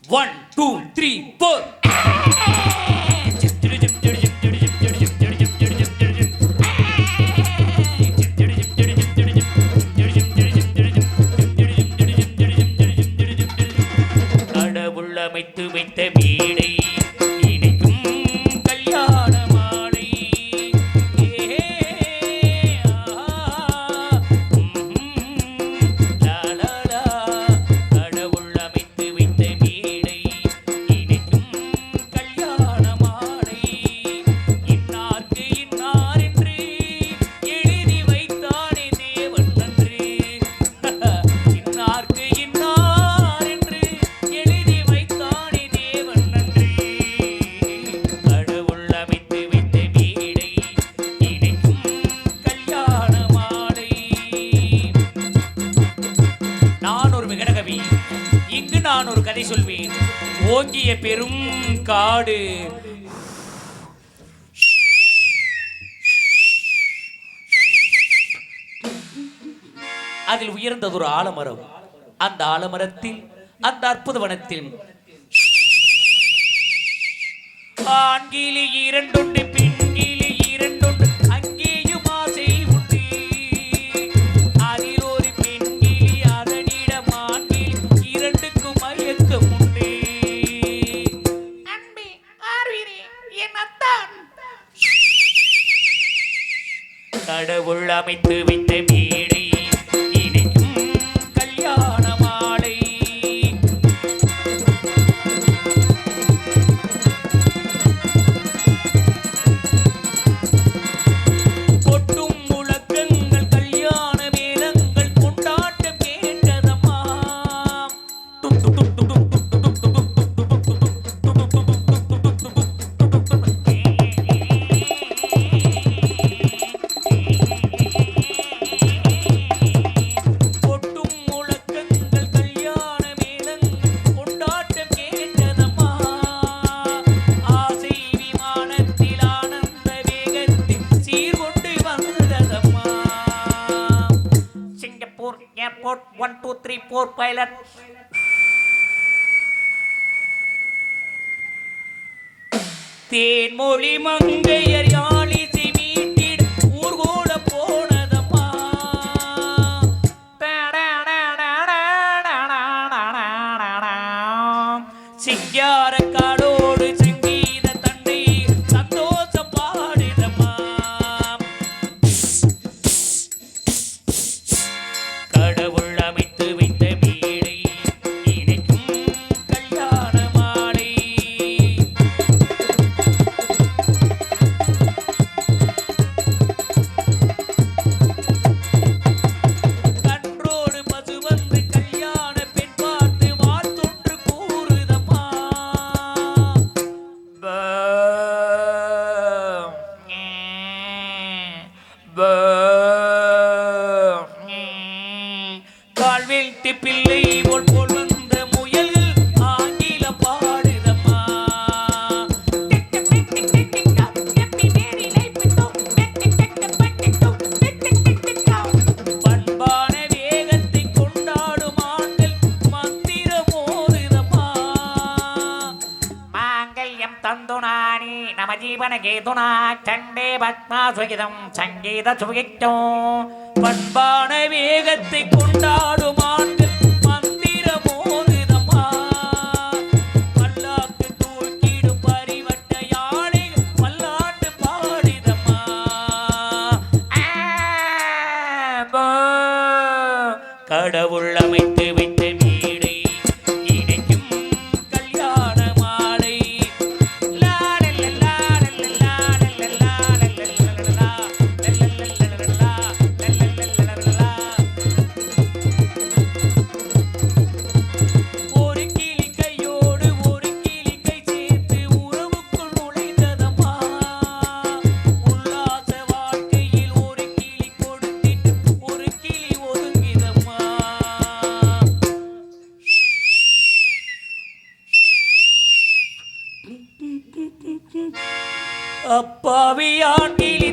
1 2 3 4. கடவுள் அமைத்து வைத்த வீடை இணைக்கும் கல்யாண மாலை. கடவுள் அமைத்து வைத்த வீடை இணைக்கும் கல்யாண மாலை. இன்னார்க்கு இன்னார் என்று எழுதி வைத்தானே தேவன் நன்று. இன்னார்க்கு இன்னார் என்று எழுதி வைத்தானே தேவன் நன்று. கடவுள் அமைத்து வைத்த வீடை இணைக்கும் கல்யாண மாலை. நான் ஒரு விகடகவி, இங்கு நான் ஒரு கதை சொல்வேன். ஓங்கிய பெரும் காடு, அதில் உயர்ந்தது ஒரு ஆலமரம். அந்த ஆலமரத்தில், அந்த அற்புத வனத்தில் ஆண்கிளி இரண்டுண்டு பெண்கிளி இரண்டுண்டு அங்கேயும் ஆசை உண்டு. அதில் ஒரு பெண்கிளி அதனிடம் ஆண்கிளி இரண்டுக்கும் மயக்கம் உண்டு. அன்பே ஆர்வீரே என் அத்தான். கடவுள் அமைத்து வைத்த வீடை இணைக்கும் கல்யாண மாலை. கொட்டும் முழக்கங்கள் கல்யாண மேளங்கள் கொண்டாட்டம் கேட்டதம்மா. கொட்டும் முழக்கங்கள் கல்யாண மேளங்கள் கொண்டாட்டம் கேட்டதம்மா. ஆசை விமானத்தில் ஆனந்த வேகத்தில் சீர்கொண்டு வந்ததம்மா. Singapore airport 1 2 3 4 pilot. தேன்மொழி மங்கையர் யாழிசை மீட்டிட ஊர்கோட போனதம்மா. சிங்கார காடோடு சங்கீத தண்டை சந்தோஷம் பாடுதம்மா. கடவுள் அமைத்து வைத்த வீடை இணைக்கும் கல்யாண மாலை. கன்றோடு பசு வந்து கல்யாண பெண் பார்த்து வாழ்த்தொன்று கூறுதம்மா. ப ப கால் வீழ்த்தி பிள்ளை போல் போல் வந்த முயல்கள் ஆங்கில பாடுதம்மா. பண்பான வேகத்தை கொண்டாடும் ஆண்கள் மந்திரம் ஓதுதம்மா. மாங்கல்யம் தந்துனானி நம ஜீவன கேதுனா சண்டே பத்மா சுகிதம் சங்கீத சுகித்தோ. பண்பான வேகத்தை கொண்டாடும் ஆண்கள் மந்திரம் ஓதுதம்மா. பல்லாக்கு தூக்கிடும் பரிவட்ட யானைகள் பல்லாண்டு பாடிதம்மா. கடவுள் அமைத்து வைத்த வீடை இணைக்கும் கல்யாண மாலை. ஒரு கிளி கையோடு ஒரு கிளி கை சேர்த்து உறவுக்குள் நுழைந்ததம்மா. உல்லாச வாழ்க்கையில் ஒரு கிளி கொடுத்திட்டு ஒரு கிளி ஒதுங்கிதம்மா. அப்பாவி ஆண்டிலி